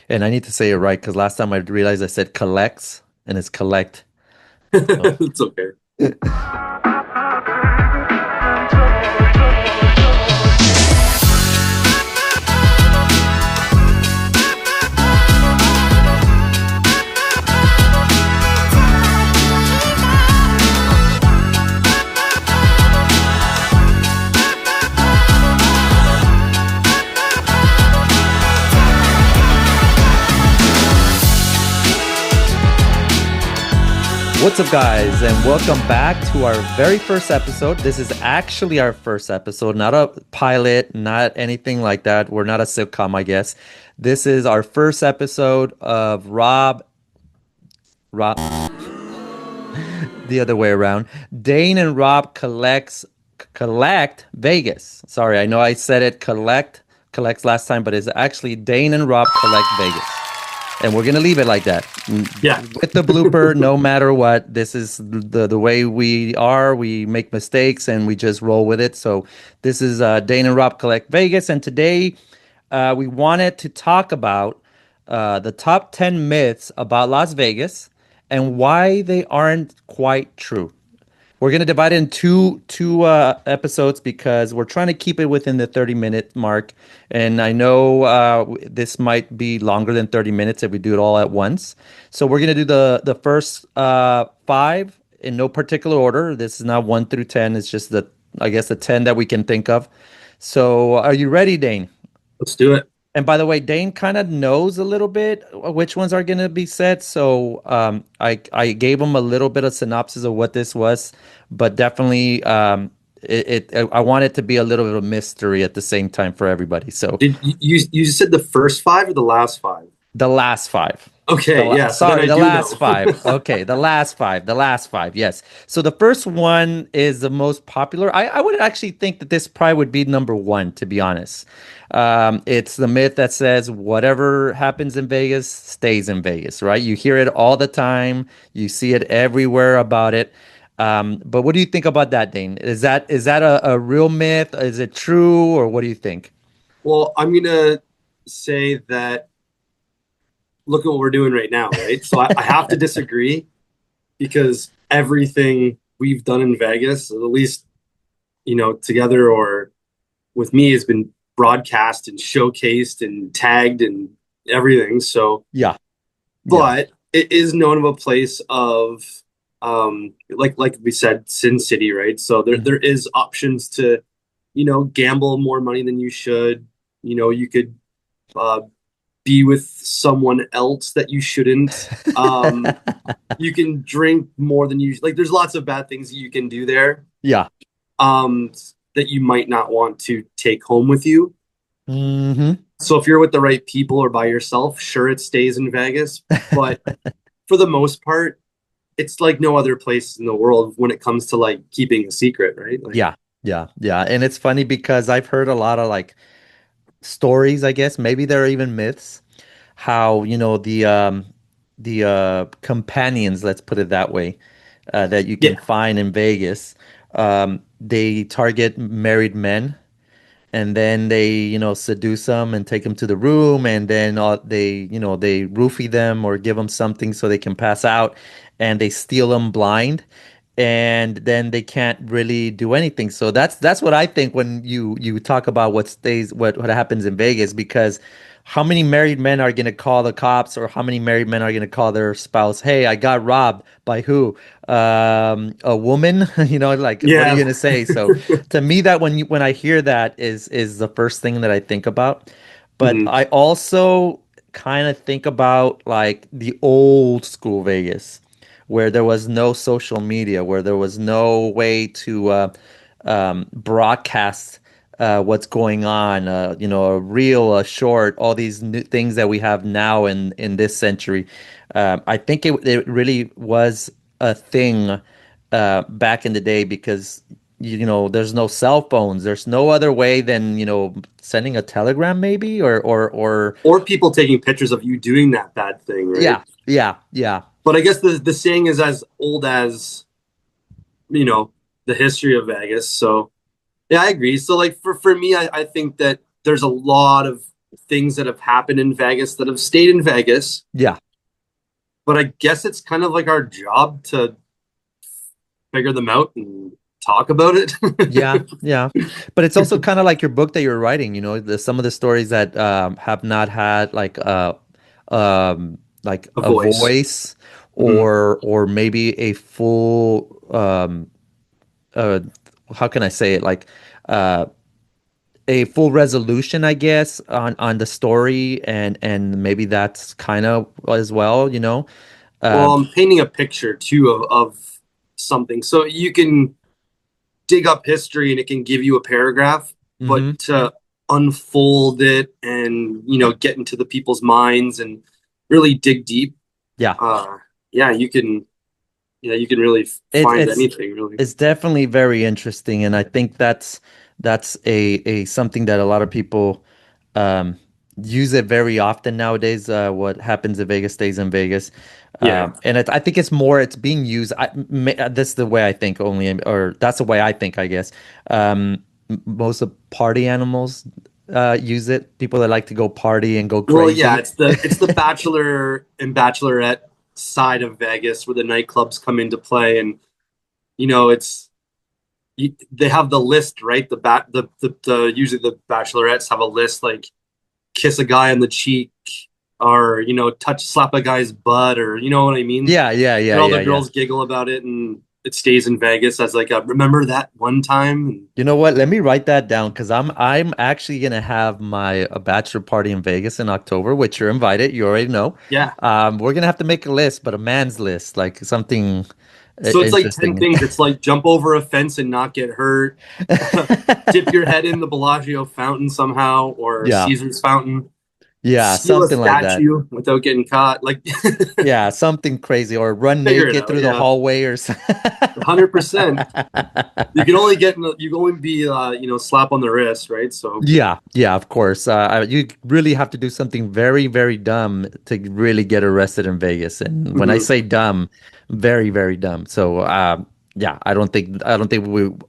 And I need to say it right because last time I realized I said collects and it's collect. So. It's okay. What's up, guys, and welcome back to our very first episode. This is actually our first episode, not a pilot, not anything like that. We're not a sitcom, I guess. This is our first episode of Rob, the other way around. Dane and Rob collect Vegas. Sorry, I know I said it collects last time, but it's actually Dane and Rob collect Vegas. And we're gonna leave it like that. Yeah. With the blooper, no matter what. This is the way we are. We make mistakes and we just roll with it. So this is Dane and Rob Collect Vegas, and today we wanted to talk about the top 10 myths about Las Vegas and why they aren't quite true. We're gonna divide it in two episodes because we're trying to keep it within the 30-minute mark. And I know this might be longer than 30 minutes if we do it all at once. So we're gonna do the first five in no particular order. This is not 1 through 10. It's just I guess the 10 that we can think of. So are you ready, Dane? Let's do it. And by the way, Dane kind of knows a little bit which ones are going to be said. So I gave him a little bit of synopsis of what this was, but definitely I want it to be a little bit of mystery at the same time for everybody. So Did you said the first five or the last five? the last five. Okay, yeah. So then Sorry, I the do last know. five. Okay, the last five. The last five. Yes. So the first one is the most popular. I would actually think that this probably would be number one, to be honest. It's the myth that says whatever happens in Vegas stays in Vegas, right? You hear it all the time. You see it everywhere about it. But what do you think about that, Dane? Is that a real myth? Is it true, or what do you think? Well, I'm gonna say that look at what we're doing right now, right? So I have to disagree because everything we've done in Vegas, at least together or with me, has been broadcast and showcased and tagged and everything. So, Yeah, yeah. but it is known of a place of like we said, Sin City, right? So there Mhm. is options to, gamble more money than you should. You could uh be with someone else that you shouldn't. You can drink more than you like. There's lots of bad things that you can do there Yeah. um that you might not want to take home with you. Hmm. So if you're with the right people or by yourself, sure, it stays in Vegas, but for the most part, it's like no other place in the world when it comes to like keeping a secret, right? Like, Yeah, yeah, yeah. And it's funny because I've heard a lot of like stories, I guess, maybe there are even myths, how, the companions, let's put it that way, that you can yeah, find in Vegas, they target married men and then they seduce them and take them to the room and then they roofie them or give them something so they can pass out and they steal them blind and then they can't really do anything. So that's what I think when you talk about what happens in Vegas, because how many married men are going to call the cops, or how many married men are going to call their spouse, hey, I got robbed by who? A woman? Like, what are you yeah. going to say? So to me, that when I hear that is the first thing that I think about. But Mhm. I also kind of think about like the old school Vegas, where there was no social media, where there was no way to broadcast what's going on, a reel, a short, all these new things that we have now in this century. I think it really was a thing back in the day because there's no cell phones. There's no other way than sending a telegram maybe or Or people taking pictures of you doing that bad thing, right? yeah, yeah, yeah. But I guess the saying is as old as you know the history of Vegas. So yeah, I agree. So like for me, I think that there's a lot of things that have happened in Vegas that have stayed in Vegas. Yeah. But I guess it's kind of like our job to figure them out and talk about it. Yeah, yeah. But it's also kind of like your book that you're writing, some of the stories that have not had like A a voice. voice Mhm. or maybe a full uh how can I say it? Like uh a full resolution, I guess, on the story and maybe that's kind of as well. Well, Um I'm painting a picture too of something. So you can dig up history and it can give you a paragraph, but mhm. to unfold it and get into the people's minds and really dig deep, Yeah. uh, yeah, you can really It, find it's anything really. it's definitely very interesting, and I think that's a something that a lot of people um, use it very often nowadays. What happens in Vegas stays in Vegas, Yeah. and I think it's being used. That's the way I think only, or that's the way I think, I guess. Most of party animals use it. People that like to go party and go Well, yeah, crazy. it's the bachelor and bachelorette side of Vegas where the nightclubs come into play, and it's they have the list, right? The usually the bachelorettes have a list like kiss a guy on the cheek or touch slap a guy's butt, or you know what I mean. Yeah, yeah, yeah, And all the yeah, yeah. girls giggle about it, and it stays in Vegas as like a remember that one time. You know what? Let me write that down because I'm actually gonna have my a bachelor party in Vegas in October, which you're invited. You already know. Yeah, We're gonna have to make a list, but a man's list, like something so it's like 10 interesting. things. It's like jump over a fence and not get hurt, dip your head in the Bellagio fountain somehow, or Yeah, Caesar's fountain, yeah, steal a something like that. statue without getting caught. Like, Yeah, something crazy, or run figure it naked out. through the Yeah, hallway or something. 100%. You can only be slap on the wrist, right? So. Yeah, yeah, of course. You really have to do something very, very dumb to really get arrested in Vegas. And when I Mhm. say dumb, very, very dumb. So, yeah, I don't think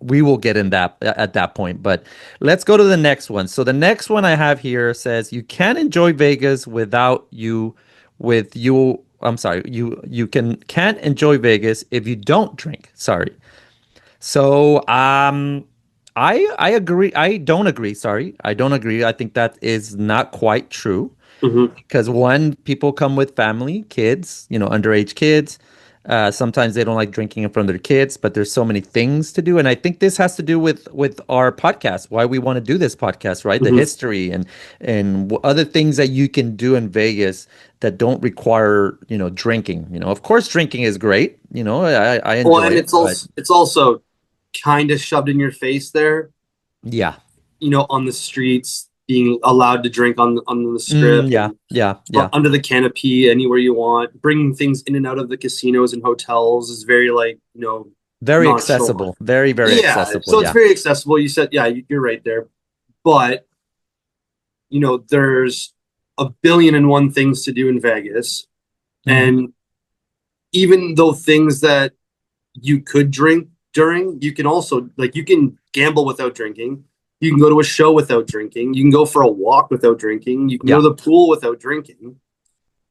we will get in that at that point. But let's go to the next one. So the next one I have here says you can enjoy Vegas without you, with you. I'm sorry, you can't enjoy Vegas if you don't drink. Sorry. So, I agree. I don't agree. Sorry, I don't agree. I think that is not quite true Mhm. because one, people come with family, kids, underage kids. Sometimes they don't like drinking in front of their kids, but there's so many things to do, and I think this has to do with our podcast. Why we want to do this podcast, right? The Mhm. history and other things that you can do in Vegas that don't require drinking. Of course, drinking is great. I Well, enjoy and it, but it's also kind of shoved in your face there, yeah. on the streets, being allowed to drink on the strip Yeah, and yeah, yeah. under the canopy anywhere you want. Bringing things in and out of the casinos and hotels is very like Very nonchalant. accessible. Very, very Yeah, accessible. so it's Yeah. very accessible. You said, yeah, you're right there, but there's a billion and one things to do in Vegas, Hmm. and even though things that you could drink during, you can also like you can gamble without drinking. You can go to a show without drinking. You can go for a walk without drinking. You can go to Yeah, the pool without drinking.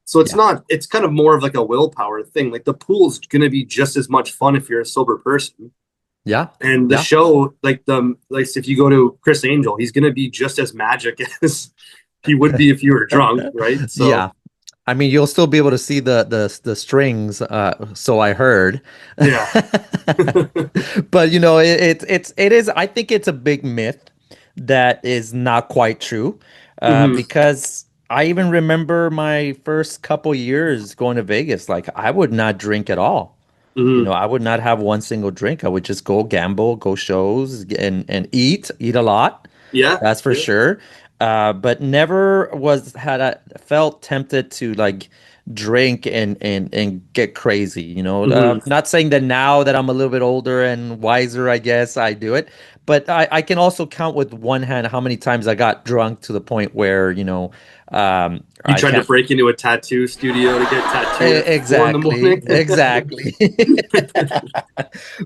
So yeah, it's kind of more of like a willpower thing. Like the pool's going to be just as much fun if you're a sober person. yeah, And the yeah, show, like if you go to Chris Angel, he's going to be just as magic as he would be if you were drunk, right? So, yeah. I mean, you'll still be able to see the strings, so I heard. yeah. But it is. I think it's a big myth that is not quite true, Hmm. because I even remember my first couple years going to Vegas. Like I would not drink at all. Hmm. I would not have one single drink. I would just go gamble, go shows, and eat a lot. Yeah. That's for Yeah. sure. But never had I felt tempted to like drink and get crazy. Hmm. Not saying that now that I'm a little bit older and wiser, I guess I do it. But I can also count with one hand how many times I got drunk to the point where You I tried to can't. break into a tattoo studio to get tattooed at 4 in the Exactly, morning. exactly.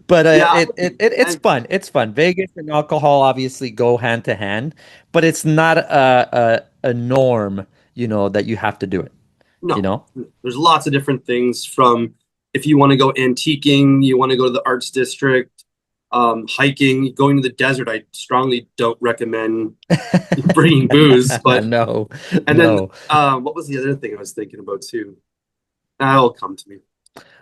But Yeah, it's I, fun. It's fun. Vegas and alcohol obviously go hand to hand, but it's not. a norm, that you have to do it, you No, know? there's lots of different things from if you want to go antiquing, you want to go to the arts district, hiking, going to the desert. I strongly don't recommend bringing booze, but No, and then no. what was the other thing I was thinking about too? That'll come to me.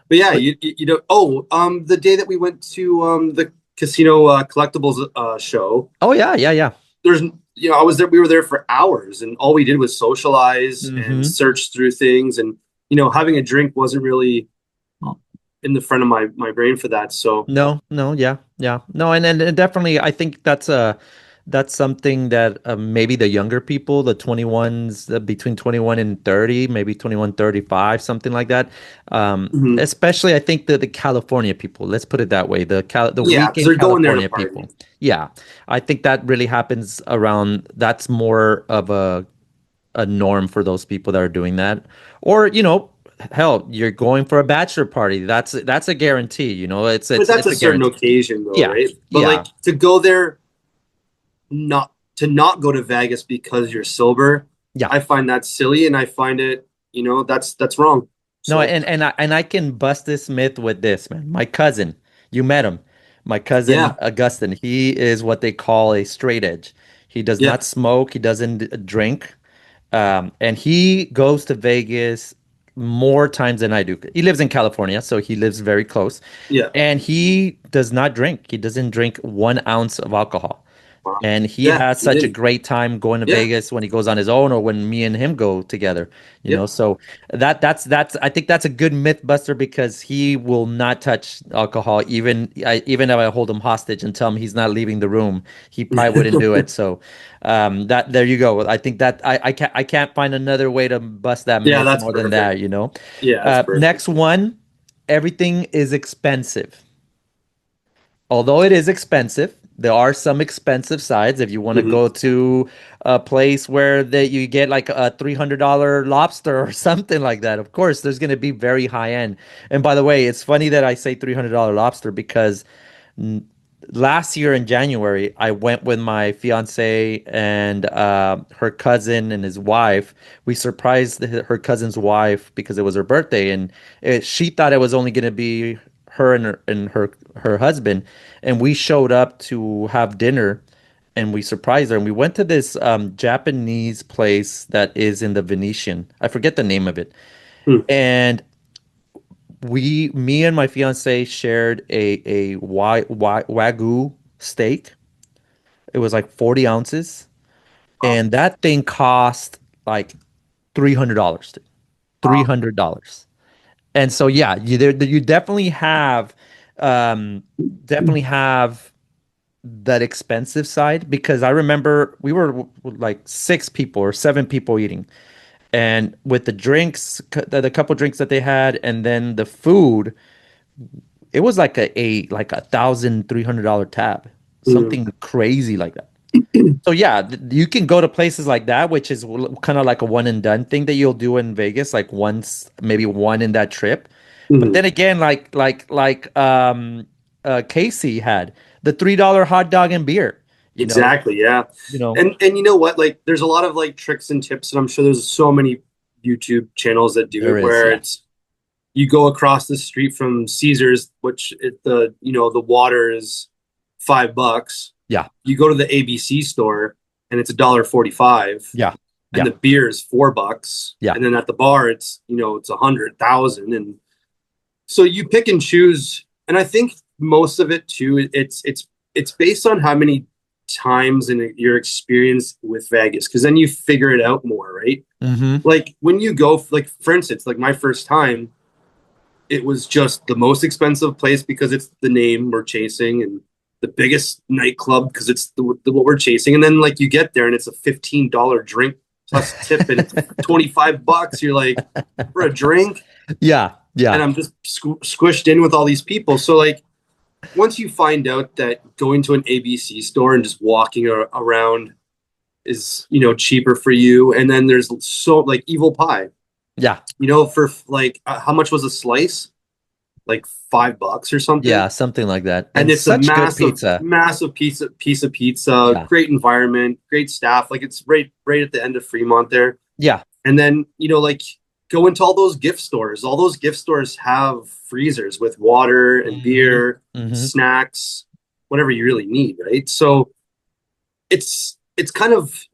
But yeah, But you know. Oh, the day that we went to the casino collectibles show, oh yeah, yeah, yeah. there's I was there. We were there for hours, and all we did was socialize and Hmm. search through things, and having a drink wasn't really in the front of my brain for that. So, No, no, yeah, yeah. No, and definitely I think that's something that maybe the younger people, the 21s, between 21 and 30, maybe 21, 35, something like that. mhm. Especially I think the California people, let's put it that way, the Yeah, because weekend they're going there to California party. people. Yeah. I think that really happens around, that's more of a norm for those people that are doing that. Or, hell, you're going for a bachelor party. That's a guarantee, it's But it's that's it's a a certain guarantee. occasion, though, Yeah. right? But Yeah. like to go there, not go to Vegas because you're sober, Yeah. I find that silly, and I find it, that's wrong. No, So and I can bust this myth with this, man. My cousin, you met him. My cousin yeah, Augustin, he is what they call a straight edge. He does yeah, not smoke, he doesn't drink. And he goes to Vegas more times than I do. He lives in California, so he lives very close. yeah. And he does not drink. He doesn't drink 1 ounce of alcohol. Wow. And he Yeah, has such a yeah, great time going to yeah, Vegas when he goes on his own or when me and him go together, yeah. So that's I think that's a good myth buster because he will not touch alcohol even if I hold him hostage and tell him he's not leaving the room, he probably wouldn't do it. So that there you go. I think that I can't find another way to bust that Yeah, myth that's more than perfect. that. Yeah, that's perfect. Next one, everything is expensive. Although it is expensive, there are some expensive sides. If you want to Hmm. go to a place where you get like a $300 lobster or something like that, of course, there's going to be very high end. And by the way, it's funny that I say $300 lobster because n- last year in January, I went with my fiance and her cousin and his wife. We surprised her cousin's wife because it was her birthday, and she thought it was only going to be her and her husband, and we showed up to have dinner, and we surprised her, and we went to this Japanese place that is in the Venetian. I forget the name of it, Hmm. and me and my fiance shared a wagyu steak. It was like 40 ounces, Wow. and that thing cost like $300. Wow. $300. And so yeah, you definitely have that expensive side because I remember we were like 6 people or 7 people eating, and with the drinks, the couple drinks that they had, and then the food, it was like like $1,300 tab, Hmm. something crazy like that. So yeah, you can go to places like that, which is kind of like a one and done thing that you'll do in Vegas, like once, maybe one in that trip. But Hmm. then again, Casey had the $3 hot dog and beer. You know, Exactly. Yeah. you know, And you know what? Like, there's a lot of like tricks and tips, and I'm sure there's so many YouTube channels that do there it is, where yeah, it's you go across the street from Caesars, which the water is $5. yeah, You go to the ABC store and it's $1.45, yeah, and yeah, the beer is $4. yeah, And then at the bar, it's 100,000. And so you pick and choose. And I think most of it too, it's based on how many times in your experience with Vegas, because then you figure it out more, right? mm-hmm, Like when you go, like for instance, like my first time, it was just the most expensive place because it's the name we're chasing, and the biggest nightclub because it's what we're chasing. And then like you get there and it's a $15 drink plus tip, and it's $25. You're like, for a drink, yeah, and yeah, I'm just squished in with all these people. So like once you find out that going to an ABC store and just walking around is cheaper for you, and then there's so like evil pie, yeah. for like how much was a slice? like $5 or something. Yeah, something like that. And And it's a such good massive, pizza. massive piece of pizza, Yeah. great environment, great staff. Like it's right at the end of Fremont there. Yeah. And then, like go into all those gift stores. All those gift stores have freezers with water and Hmm. beer, Hmm. snacks, whatever you really need, right? So it's kind of,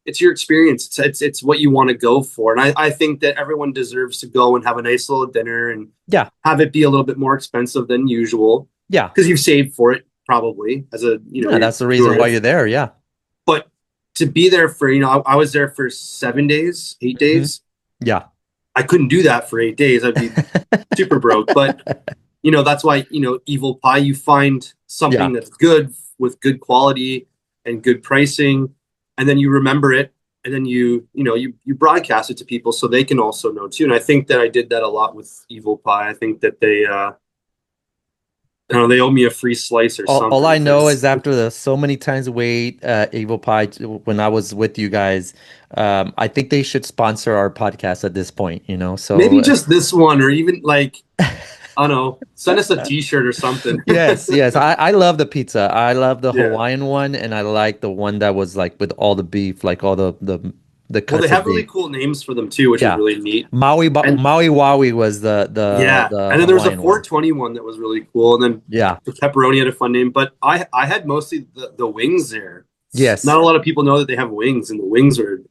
it's your experience. It's what you want to go for. And I think that everyone deserves to go and have a nice little dinner and Yeah. have it be a little bit more expensive than usual Yeah. because you've saved for it probably as a, Yeah, you're a that's the reason why you're tourist. there. Yeah. But to be there for, I was there for 7 days, eight Hmm. days. Yeah. I couldn't do that for 8 days. I'd be super broke. But that's why, Evil Pie, you find Yeah. something that's good with good quality and good pricing, and then you remember it, and then you broadcast it to people so they can also know too. And I think that I did that a lot with Evil Pie. I think that they owe me a free slice or All something I know because is after the so many times wait, Evil Pie, when I was with you guys, I think they should sponsor our podcast at this point, maybe So just this one, or even like, I don't know, send us a T-shirt or something. yes, yes. I love the pizza. I love the Yeah. Hawaiian one, and I like the one that was like with all the beef, like all the Well, they cuts of have really beef. cool names for them too, which is Yeah. really neat. Maui And Wowie was the yeah, and then there was a Hawaiian one. 420 one that was really cool, and then Yeah. the pepperoni had a fun name. But I had mostly the wings there. Not Yes. a lot of people know that they have wings, and the wings are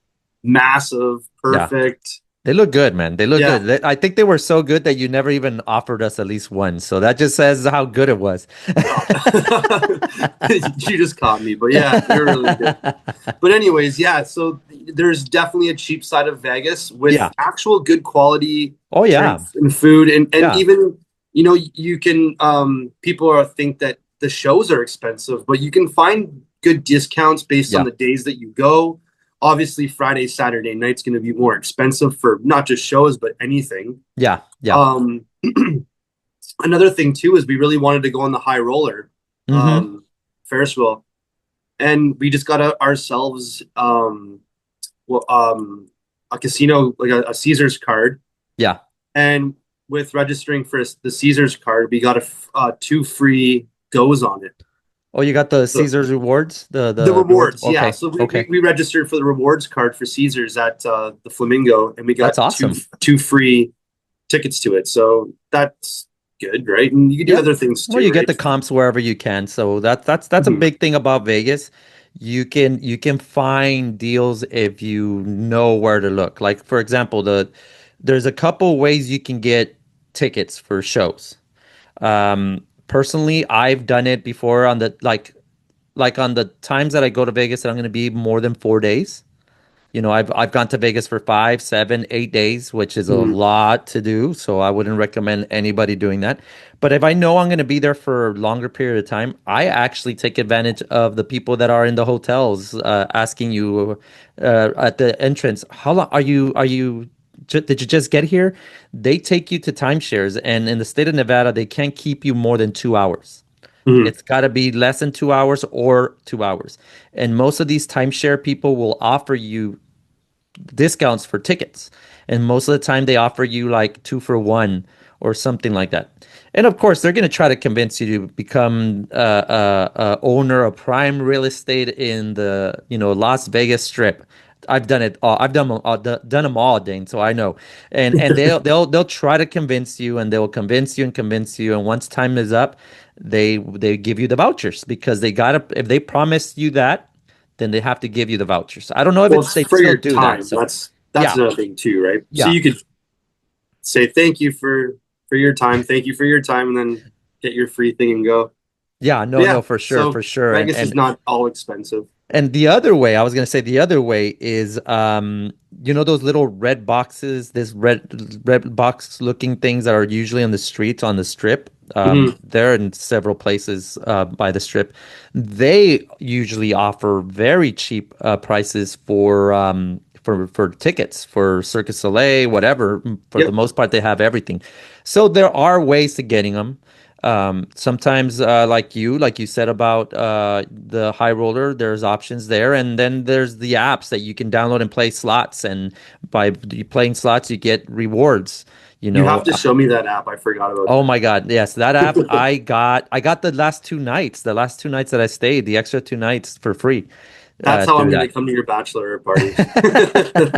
massive, Yeah. perfect. They look good, man. They look Yeah, good. I think they were so good that you never even offered us at least one. So that just says how good it was. oh. You just caught me, but yeah, they're really good. But anyways, yeah. So there's definitely a cheap side of Vegas with Yeah. actual good quality Oh yeah. drinks and food, and Yeah. even you can people are think that the shows are expensive, but you can find good discounts based on Yeah. the days that you go. Obviously, Friday, Saturday night's going to be more expensive for not just shows but anything. Yeah. Yeah. Um, Another thing too is we really wanted to go on the high roller Hmm. Ferris wheel, and we just got ourselves well, a casino, like a Caesar's card, Yeah. and with registering for the Caesar's card, we got two free goes on it. Oh, you got the So Caesar's rewards? the The rewards? rewards, yeah. Okay. So Okay. we registered for the rewards card for Caesar's at the Flamingo, and we That's got two awesome. two free tickets to it. So that's good, right? And you can do Yeah. other things Well, too, you get right? the comps wherever you can. So that's a Mhm. big thing about Vegas. You can find deals if you know where to look. Like for example, there's a couple ways you can get tickets for shows. Personally, I've done it before on the like on the times that I go to Vegas that I'm going to be more than 4 days. I've gone to Vegas for 5, 7, 8 days, which is a Mhm. lot to do. So I wouldn't recommend anybody doing that. But if I know I'm going to be there for a longer period of time, I actually take advantage of the people that are in the hotels asking you at the entrance, how long did you just get here? They take you to timeshares, and in the state of Nevada, they can't keep you more than 2 hours. Mhm. It's got to be less than 2 hours or 2 hours. And most of these timeshare people will offer you discounts for tickets. And most of the time they offer you like 2 for 1 or something like that. And of course, they're going to try to convince you to become owner of prime real estate in the Las Vegas Strip. I've done it all. I've done them all, Dane. So I know, and they'll try to convince you, and they'll convince you and convince you. And once time is up, they give you the vouchers because they gotta. If they promise you that, then they have to give you the vouchers. I don't know if Well, it's it's they for still your do that. time. So That's yeah, another thing too, right? So yeah, you could say thank you for your time, thank you for your time, and then get your free thing and go. yeah. But No, yeah, no, for sure, so for sure. And Vegas is and not all expensive. and the other way, I was gonna say the other way is those little red boxes, this red box looking things that are usually on the streets on the strip. Mhm. They're in several places by the strip. They usually offer very cheap prices for tickets for Cirque du Soleil, whatever. For the Yep. most part, they have everything. So there are ways to getting them. Sometimes, like you said about the high roller, there's options there, and then there's the apps that you can download and play slots, and by playing slots, you get rewards. You You know, have to show me that app. I forgot about oh my God, yes, that app I got the last 2 nights that I stayed, the extra 2 nights for free That's how I'm through going to that. come to your bachelor party.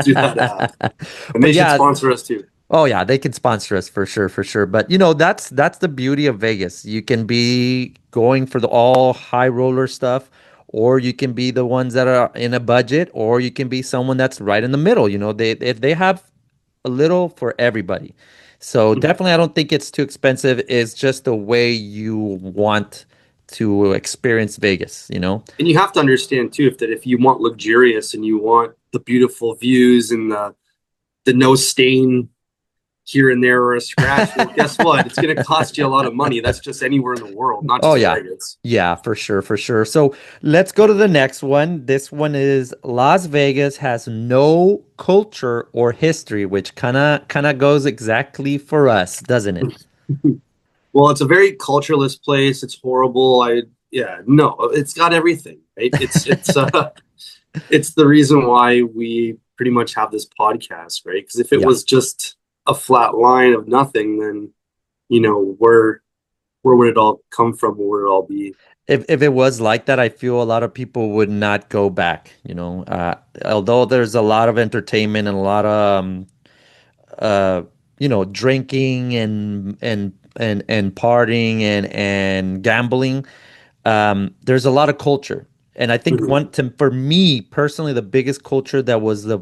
Do that app. And But they should yeah, sponsor us too. oh yeah, they can sponsor us for sure, for sure. But that's the beauty of Vegas. You can be going for the all high roller stuff, or you can be the ones that are in a budget, or you can be someone that's right in the middle. They have a little for everybody. So definitely, I don't think it's too expensive. It's just the way you want to experience Vegas, you know? And you have to understand too, if you want luxurious and you want the beautiful views and the no stain here and there or a scratch, well, guess what? It's going to cost you a lot of money. That's just anywhere in the world, not Oh just yeah. Vegas. Yeah, for sure, for sure. So let's go to the next one. This one is Las Vegas has no culture or history, which kind of goes exactly for us, doesn't it? Well, it's a very cultureless place. It's horrible. Yeah, no, it's got everything, right? It's the reason why we pretty much have this podcast, right? Because if it Yeah. was just a flat line of nothing, then where would it all come from? Where would it all be? If it was like that, I feel a lot of people would not go back, although there's a lot of entertainment and a lot of uh, drinking and partying and gambling. There's a lot of culture, and I think Mhm. for me personally, the biggest culture that was the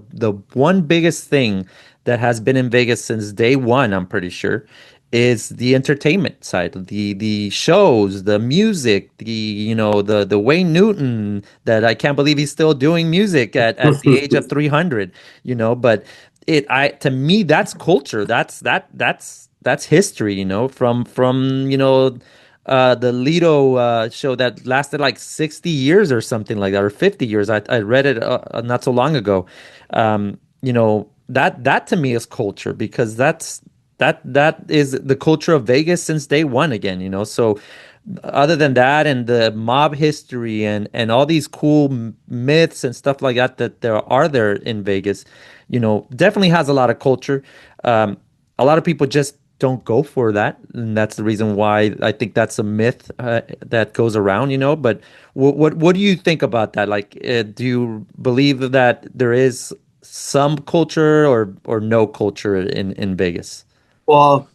one biggest thing that has been in Vegas since day one, I'm pretty sure, is the entertainment side, the shows, the music, the Wayne Newton that I can't believe he's still doing music at the age of 300, but to me that's culture. That's history, from the Lido show that lasted like 60 years or something like that, or 50 years. I read it not so long ago. That to me is culture, because that is the culture of Vegas since day one again, So other than that, and the mob history and all these cool myths and stuff like that there in Vegas, definitely has a lot of culture. A lot of people just don't go for that, and that's the reason why I think that's a myth that goes around, But what do you think about that? Like, do you believe that there is some culture or no culture in Vegas? Well,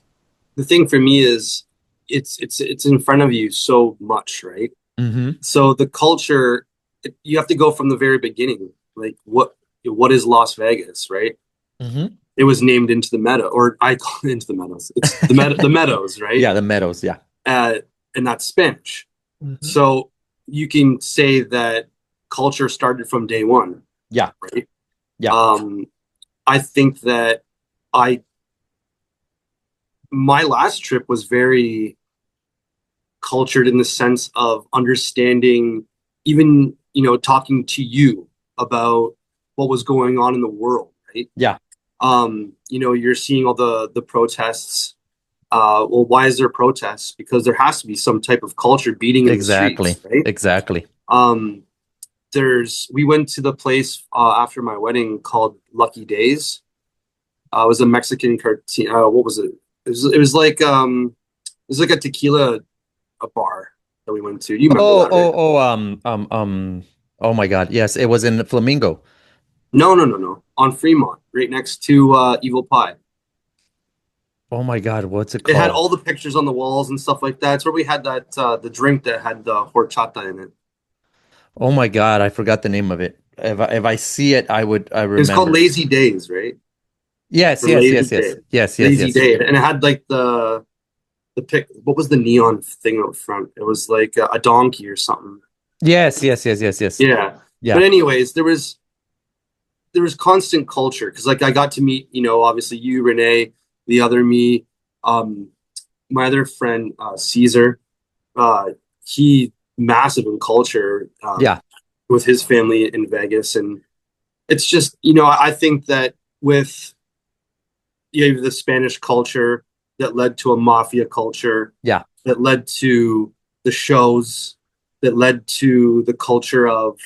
the thing for me is it's in front of you so much, right? Mm-hmm. So the culture, you have to go from the very beginning. Like what is Las Vegas, right? Mm-hmm. It was named into the meadow, or I call it into the meadows. It's the meadows, right? Yeah, the Meadows. Yeah. Uh, and that's Spanish. Mm-hmm. So you can say that culture started from day one, Yeah. right? Yeah. Um, I think that I my last trip was very cultured in the sense of understanding, even talking to you about what was going on in the world, right? Yeah. You're seeing all the protests. Well, why is there protests? Because there has to be some type of culture beating in the Exactly. streets, right? Exactly. Um, we went to the place after my wedding called Lucky Days. It was a Mexican cartoon. What was it? It was like a tequila a bar that we went to. You remember Oh, that, right? oh, oh, oh my God. Yes, it was in Flamingo. No, no, no, no. On Fremont, right next to Evil Pie. Oh my God, what's it It had called? all the pictures on the walls and stuff like that. It's where we had that the drink that had the horchata in it. Oh my God, I forgot the name of it. If I see it, I It was called remember. Lazy Days, right? Yes, Or yes, Lazy yes, Day. yes. Yes, yes, Lazy yes. Day. And it had like the pic. What was the neon thing out front? It was like a donkey or something. Yes, yes, yes, yes, yes. Yeah. But Yeah. anyways, there was constant culture because like I got to meet, obviously you, Renee, the other me, um, my other friend, Caesar. Uh, he massive in culture Yeah. with his family in Vegas, and it's just I think that with you have the Spanish culture that led to a mafia culture, Yeah. that led to the shows, that led to the culture of,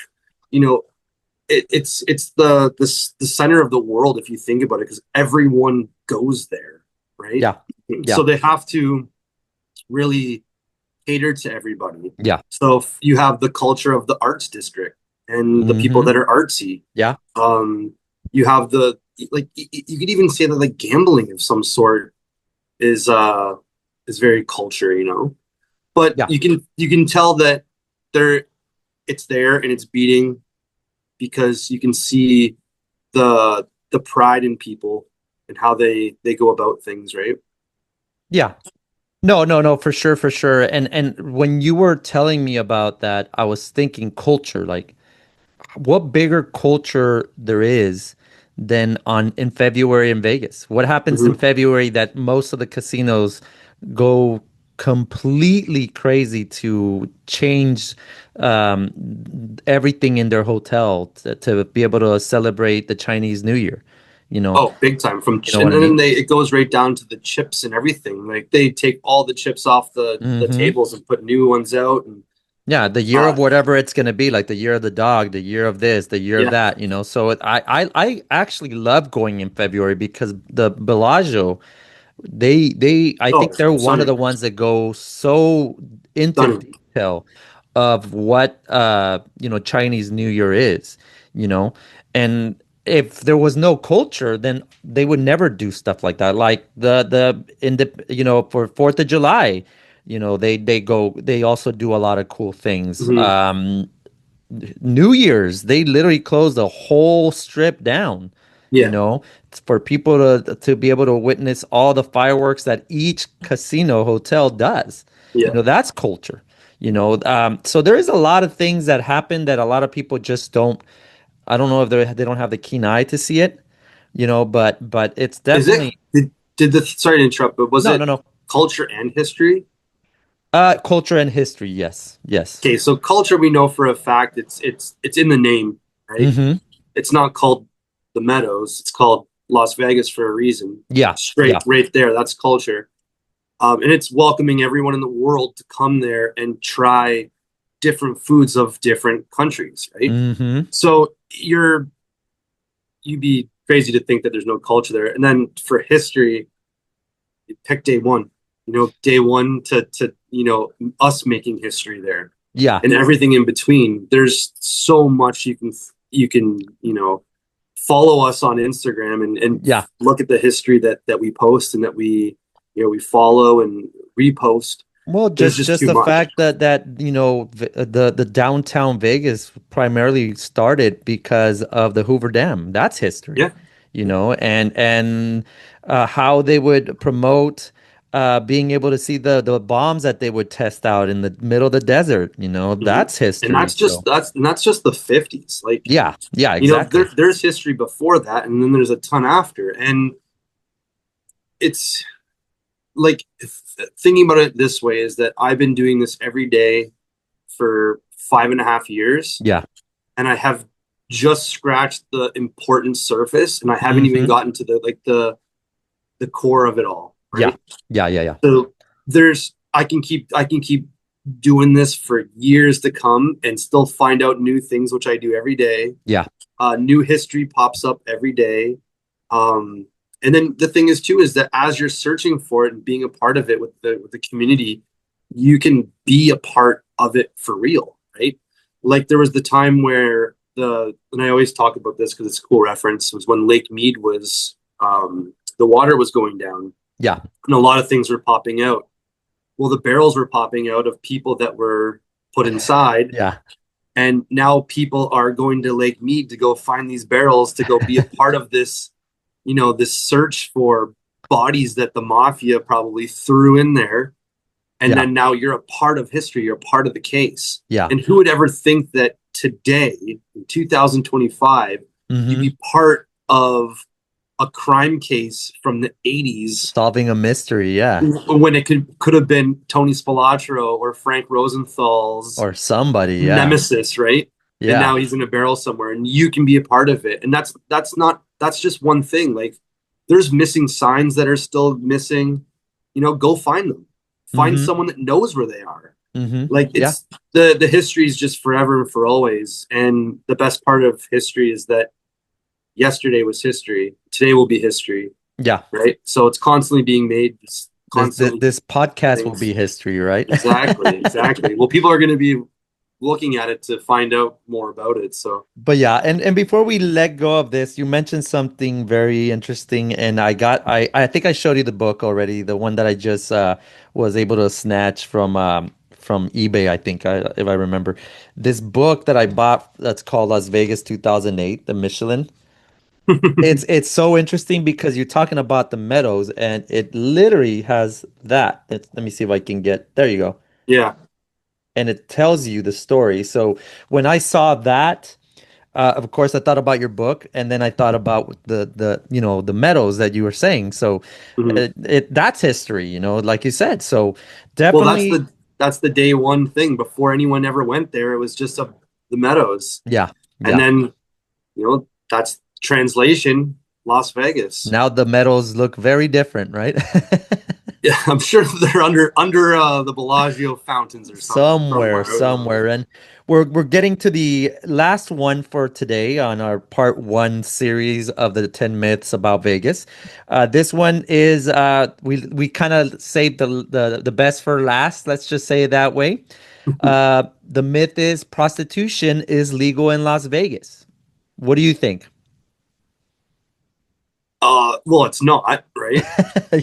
you know, it's the center of the world if you think about it, because everyone goes there, right? Yeah. So Yeah. they have to really cater to everybody. Yeah. So if you have the culture of the arts district and the people Mm-hmm. that are artsy. Yeah. Um, you have the like you could even say that like gambling of some sort is very culture, you know. But Yeah. you can tell that there it's there and it's beating because you can see the pride in people and how they go about things, right? Yeah. No, no, no, for sure, for sure. And when you were telling me about that, I was thinking culture, like what bigger culture there is than on in February in Vegas? What happens in Hmm. February that most of the casinos go completely crazy to change um, everything in their hotel to be able to celebrate the Chinese New Year? You know, Oh, big time. you know And what I then mean? they it goes right down to the chips and everything. Like they take all the chips off the Hmm. tables and put new ones out. And Yeah, the year uh, of whatever it's going to be, like the year of the dog, the year of this, the year of yeah. that, you know. So I actually love going in February because the Bellagio, I Oh, think they're one of stunning, the ones that go so into stunning. detail of what Chinese New Year is, you know. And if there was no culture, then they would never do stuff like that. Like the in the for Fourth of July, they also do a lot of cool things. Hmm. New Year's, they literally close the whole strip down, you Yeah, know, for people to be able to witness all the fireworks that each casino hotel does. You yeah. know, that's culture, you know. So there is a lot of things that happen that a lot of people just don't. I don't know if they don't have the keen eye to see it, you know, but it's Is it definitely did the sorry to interrupt, but was no, no, it no. culture and history? Culture and history, yes, yes. Okay, so culture we know for a fact it's in the name, right? Mm-hmm. It's not called the Meadows, it's called Las Vegas for a reason. Yeah, Straight yeah, right there, that's culture. And it's welcoming everyone in the world to come there and try different foods of different countries, right? mm-hmm. So you'd be crazy to think that there's no culture there. And then for history, you pick day one, day one to us making history there Yeah, and everything in between. There's so much you can follow us on Instagram and yeah. look at the history that we post and that we follow and repost. Well, There's just just just too the much. fact that the downtown Vegas primarily started because of the Hoover Dam. That's history, Yeah. you know, and how they would promote being able to see the bombs that they would test out in the middle of the desert. You know, Mhm. that's And history. So that's just the 50s. Like, yeah, yeah, exactly. there's history before that, and then there's a ton after. And it's like thinking about it this way is that I've been doing this every day for 5.5 years, Yeah. and I have just scratched the important surface, and I haven't even Hmm. gotten to the core of it all, Yeah. right? Yeah. Yeah. Yeah. So I can keep doing this for years to come and still find out new things, which I do every day. Yeah. New history pops up every day. Um, and then the thing is too is that as you're searching for it and being a part of it with the community, you can be a part of it for real, right? Like there was the time where and I always talk about this because it's a cool reference, was when Lake Mead was the water was going down Yeah. and a lot of things were popping out. Well, the barrels were popping out of people that were put inside, Yeah. and now people are going to Lake Mead to go find these barrels to go be a part of this, this search for bodies that the mafia probably threw in there. And Yeah. then now you're a part of history, you're a part of the case. Yeah. And who would ever think that today, in 2025, you'd Hmm. be part of a crime case from the 80s Solving a mystery. Yeah. when it could have been Tony Spilotro or Frank Rosenthal's Or somebody. Yeah. nemesis, right? And Yeah. now he's in a barrel somewhere, and you can be a part of it. And that's just one thing. Like there's missing signs that are still missing. Go find them, find Mm-hmm. someone that knows where they are. Mm-hmm. Like Yeah. it's the history is just forever and for always. And the best part of history is that yesterday was history. Today will be history, Yeah. right? So it's constantly being made, it's This constantly this podcast will things. be history, right? Exactly, exactly. Well, people are going to be looking at it to find out more about it. So, But yeah, and before we let go of this, you mentioned something very interesting, and I think I showed you the book already, the one that I just was able to snatch from eBay, I think, if I remember. This book that I bought that's called Las Vegas 2008, the Michelin. It's so interesting because you're talking about the meadows, and it literally has that. Let me see if I can get. There you go. yeah. And it tells you the story. So when I saw that. Of course, I thought about your book, and then I thought about the meadows that you were saying. So, Mhm. that's history, like you said. So Well, definitely, that's the day one thing. Before anyone ever went there, it was just the meadows, yeah, and yeah. then that's translation Las Vegas. Now the meadows look very different, right? Yeah, I'm sure they're under the Bellagio fountains or something Somewhere, somewhere. Who knows? somewhere. And we're getting to the last one for today on our part one series of the 10 myths about Vegas. This one is we kind of saved the best for last, let's just say it that way. The myth is prostitution is legal in Las Vegas. What do you think? Well, it's not, right?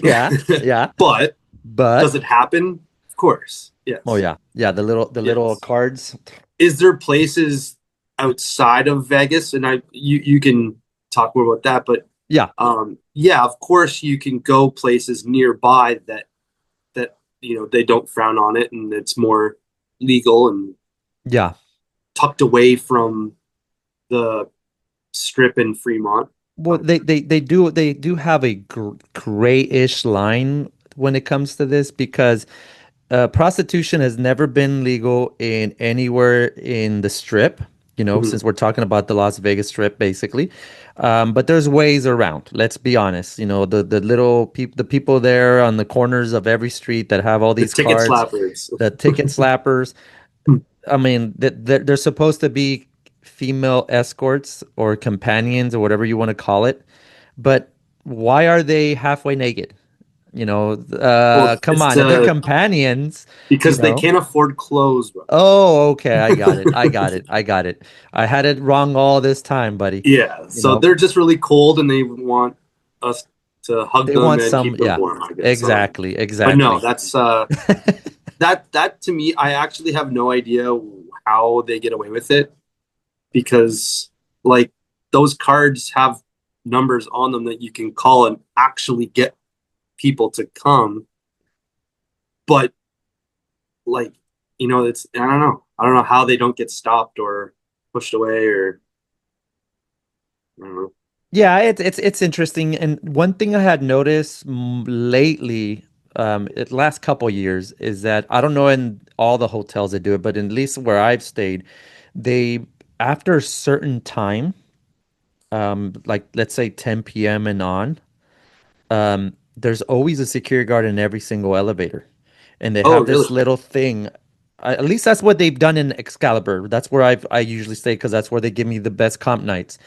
Yeah, yeah. But does But it happen? Of course. oh Yes. yeah, yeah, the little Yes. cards. Is there places outside of Vegas? And you can talk more about that, but Yeah, yeah, of course you can go places nearby that they don't frown on it and it's more legal and yeah. tucked away from the strip in Fremont. Well, they do have a grayish line when it comes to this because prostitution has never been legal in anywhere in the strip, Mhm. since we're talking about the Las Vegas Strip, basically. But there's ways around. Let's be honest. The people there on the corners of every street that have all The these ticket cards, slappers. the ticket slappers. I mean, they're supposed to be female escorts or companions or whatever you want to call it. But why are they halfway naked? Well, Come it's on. If they're companions, you because they know. can't afford clothes, bro. Oh, okay. I got it. I got it. I got it. I had it wrong all this time, buddy. Yeah, You so know, they're just really cold and they want us to hug they them want and some, keep them yeah, warm, I guess. So, exactly, but no, exactly. that's that to me, I actually have no idea how they get away with it because like those cards have numbers on them that you can call and actually get people to come, but like it's I don't know. I don't know how they don't get stopped or pushed away or I don't know. Yeah, it's interesting. And one thing I had noticed lately, it last couple years, is that I don't know in all the hotels they do it, but at least where I've stayed, they after a certain time, like let's say 10 p.m. and on, there's always a security guard in every single elevator, and they Oh, have really? this little thing. At least that's what they've done in Excalibur. That's where I usually stay because that's where they give me the best comp nights.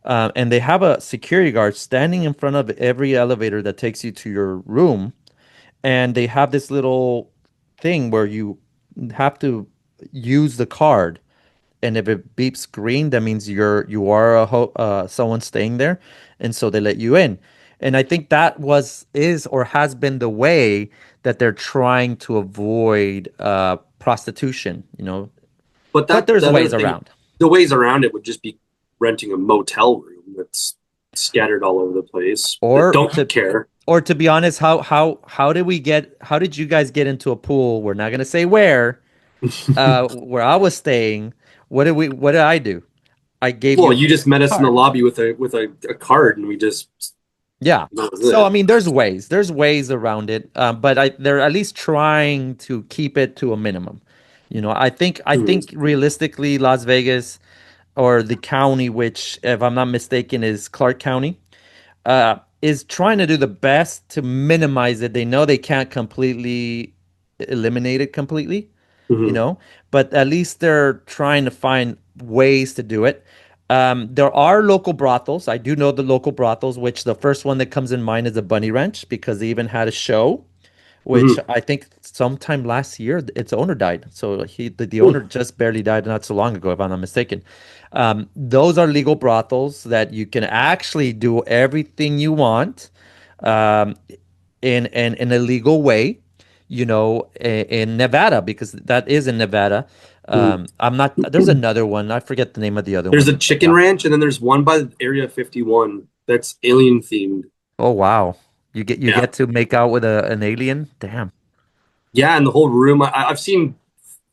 And they have a security guard standing in front of every elevator that takes you to your room, and they have this little thing where you have to use the card, and if it beeps green, that means you are someone staying there, and so they let you in. And I think that is or has been the way that they're trying to avoid prostitution, But but that there's the other ways thing, around. the ways around it would just be renting a motel room that's scattered all over the place that Or don't to care. or to be honest, how did you guys get into a pool? We're not gonna say where I was staying. What did I do? I gave Well, you a you just met us in the card. lobby with a card, and we just Yeah. that was So I it. mean, there's ways around it, but they're at least trying to keep it to a minimum. I think Mhm. realistically, Las Vegas or the county, which if I'm not mistaken is Clark County, is trying to do the best to minimize it. They know they can't completely eliminated completely, you Hmm. know, but at least they're trying to find ways to do it. There are local brothels. I do know the local brothels, which the first one that comes in mind is the Bunny Ranch because they even had a show, which Hmm. I think sometime last year its owner died. So the owner just barely died not so long ago, if I'm not mistaken. Those are legal brothels that you can actually do everything you want um, in a legal way, in Nevada, because that is in Nevada. Hmm. I'm not, there's another one. I forget the name of the other There's a one. But chicken yeah. ranch, and then there's one by Area 51 that's alien themed. Oh, wow. You Yeah. get to make out with an alien? Damn. Yeah, and the whole room, I've seen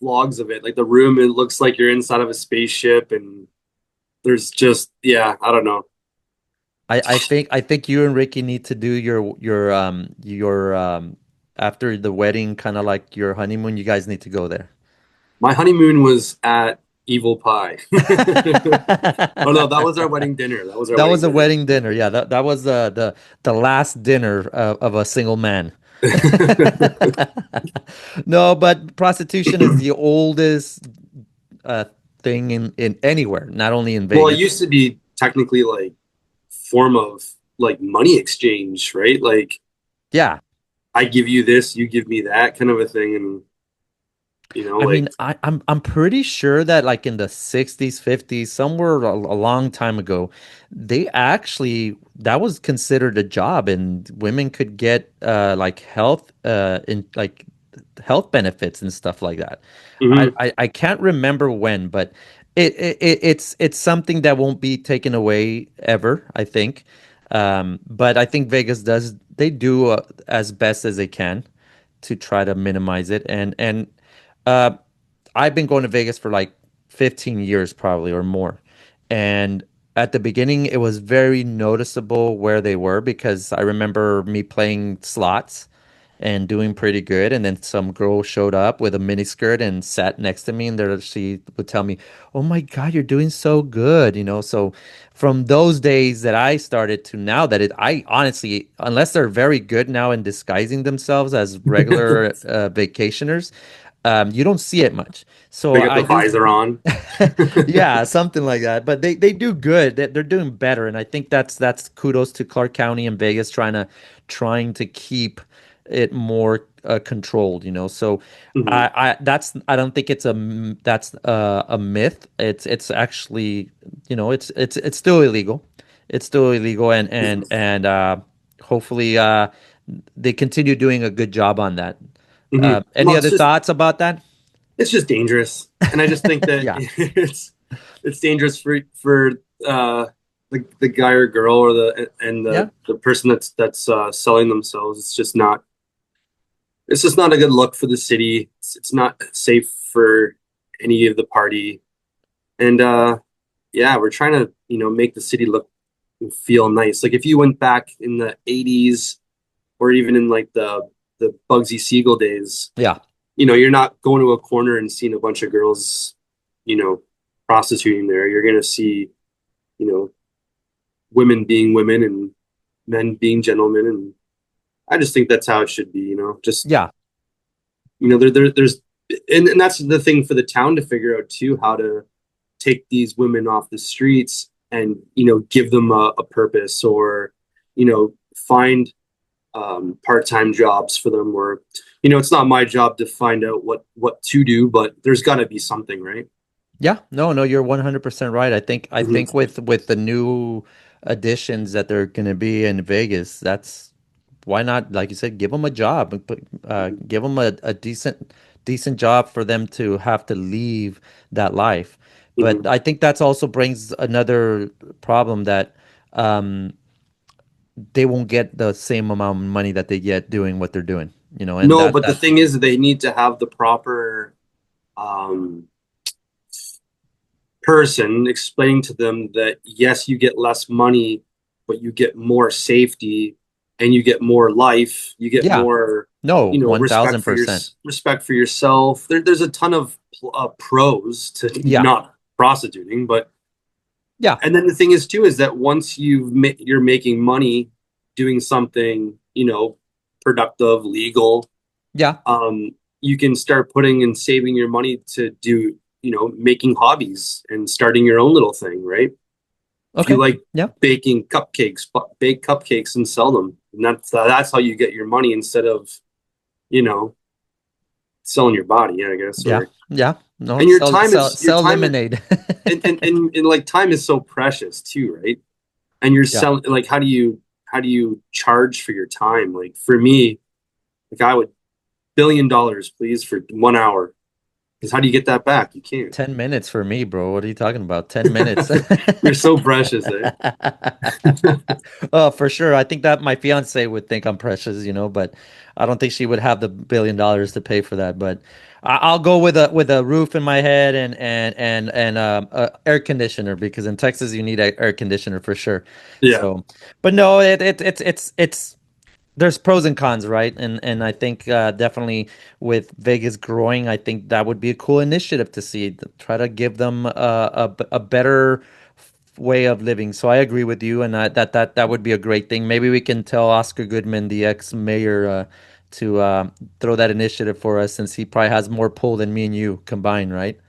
vlogs of it. Like the room, it looks like you're inside of a spaceship, and there's just, yeah, I don't know. I think you and Ricky need to do your after the wedding, kind of like your honeymoon. You guys need to go there. My honeymoon was at Evil Pie. Oh no, that was our wedding dinner. That was our That wedding was a dinner. wedding dinner. Yeah, that was the last dinner of a single man. No, but prostitution is the oldest uh, thing in anywhere, not only in Well, it Vegas. used to be technically like form of like money exchange, right? Like Yeah, I give you this, you give me that kind of a thing, and I like mean, I'm pretty sure that like in the 60s, 50s, somewhere a long time ago, they actually that was considered a job, and women could get like health benefits and stuff like that. I, mhm. I I can't remember when, but it's something that won't be taken away ever, I think. But I think Vegas does they do as best as they can to try to minimize it, and uh, I've been going to Vegas for like 15 years probably or more. And at the beginning, it was very noticeable where they were because I remember me playing slots and doing pretty good. And then some girl showed up with a miniskirt and sat next to me, and there she would tell me, "Oh my God, you're doing so good," you know. So from those days that I started to now that I honestly, unless they're very good now in disguising themselves as regular vacationers, you don't see it much. So They got I the do, visor on. yeah, something like that. But they do good. They're doing better, and I think that's kudos to Clark County and Vegas trying to keep it more controlled. So Mhm. I don't think that's a myth. It's actually it's still illegal. It's still illegal, and hopefully they continue doing a good job on that. Mhm. Any Well, other thoughts about that? it's just dangerous, and I just think that Yeah. it's dangerous for uh, the guy or girl or Yeah. the person that's selling themselves. It's just not a good look for the city. It's not safe for any of the party, and yeah, we're trying to make the city look and feel nice. Like if you went back in the '80s or even in like the Bugsy Siegel days, Yeah. you're not going to a corner and seeing a bunch of girls, you know, prostituting there. You're going to see, you know, women being women and men being gentlemen. And I just think that's how it should be, just, Yeah. there's, and that's the thing for the town to figure out too, how to take these women off the streets and, give them a purpose or, find part-time jobs for them or it's not my job to find out what to do, but there's got to be something, right? Yeah, no, you're 100% right. I think Hmm. with the new additions that they're going to be in Vegas, that's why not, like you said, give them a job and give them a decent job for them to have to leave that life. But Hmm. I think that's also brings another problem that um, they won't get the same amount of money that they get doing what they're doing, and No, that but the that thing is they need to have the proper um, person explaining to them that yes, you get less money, but you get more safety and you get more life, you get yeah, more no, respect for 1000%. respect for yourself. There's a ton of pros to Yeah. not prostituting, but Yeah. and then the thing is too is that once you're making money doing something productive, legal, Yeah. you can start putting and saving your money to do, making hobbies and starting your own little thing, right? If you Okay. like Yeah. baking cupcakes, bake cupcakes and sell them. And that's how you get your money instead of, you know, selling your body, I guess. Yeah. Or Yeah. No, and sell sell your sell time lemonade. and like time is so precious too, right? And you're Yeah. selling like how do you charge for your time? Like for me, like I would $1 billion please for 1 hour. Because how do you get that back? You can't. 10 minutes for me, bro. What are you talking about? 10 minutes. You're so precious, eh? Oh, for sure. I think that my fiance would think I'm precious, but I don't think she would have the $1 billion to pay for that. But I'll go with a roof in my head and a air conditioner because in Texas you need a air conditioner for sure. Yeah. So, but no, it's there's pros and cons, right? And I think definitely with Vegas growing, I think that would be a cool initiative to see. Try to give them a better way of living. So I agree with you, and that would be a great thing. Maybe we can tell Oscar Goodman, the ex-mayor, to throw that initiative for us, since he probably has more pull than me and you combined, right?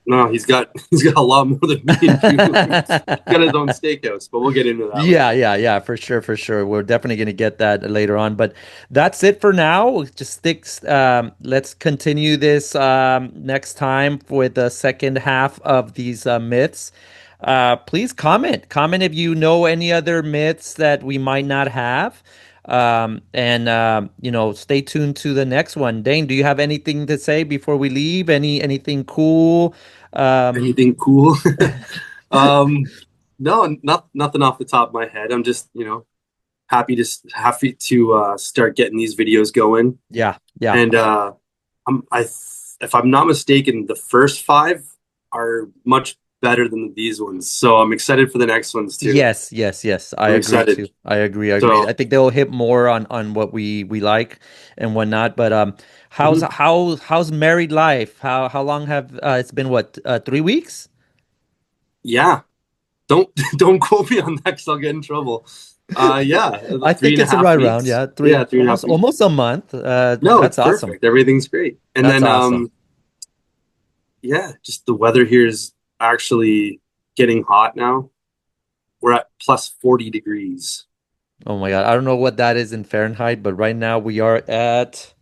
No, he's got a lot more than me and you. He's got his own steakhouse, but we'll get into that Yeah, later. yeah, yeah, for sure, for sure. We're definitely going to get that later on, but that's it for now. Just sticks. Let's continue this next time with the second half of these myths. Please comment if you know any other myths that we might not have. And stay tuned to the next one. Dane, do you have anything to say before we leave? Anything cool? Um, Anything cool? Um, no, nothing off the top of my head. I'm just, happy to start getting these videos going. yeah, yeah. And if I'm not mistaken, the first five are much better than these ones. So I'm excited for the next ones too. Yes, yes, yes. I I'm agree excited. too. I agree. I agree. So I think they'll hit more on what we like and whatnot. But how's mhm. how's married life? How long have it's been? What 3 weeks? Yeah, don't don't quote me on that because I'll get in trouble. Yeah, I three think and a it's half right around, weeks. yeah, Yeah, three, three and a half weeks. almost a month. No, That's it's awesome. perfect. Everything's great. And That's then awesome. yeah, just the weather here is actually getting hot now. We're at plus 40 degrees. Oh my God, I don't know what that is in Fahrenheit, but right now we are at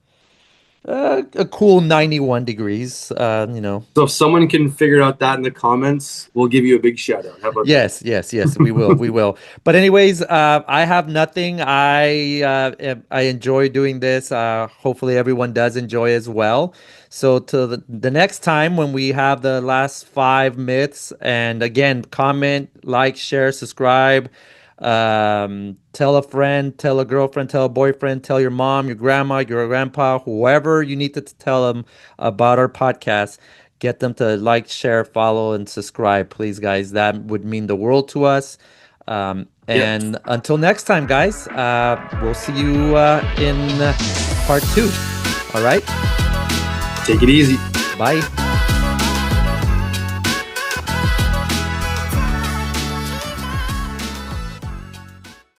a cool 91 degrees. So if someone can figure out that in the comments, we'll give you a big shout out. How about that? Yes, yes, yes, we will, we will. But anyways, I have nothing. I enjoy doing this. Hopefully everyone does enjoy as well. So to the next time when we have the last five myths, and again, comment, like, share, subscribe, tell a friend, tell a girlfriend, tell a boyfriend, tell your mom, your grandma, your grandpa, whoever you need to tell them about our podcast. Get them to like, share, follow, and subscribe, please, guys. That would mean the world to us. Yep. And until next time, guys, we'll see you in part two. All right. Take it easy. Bye.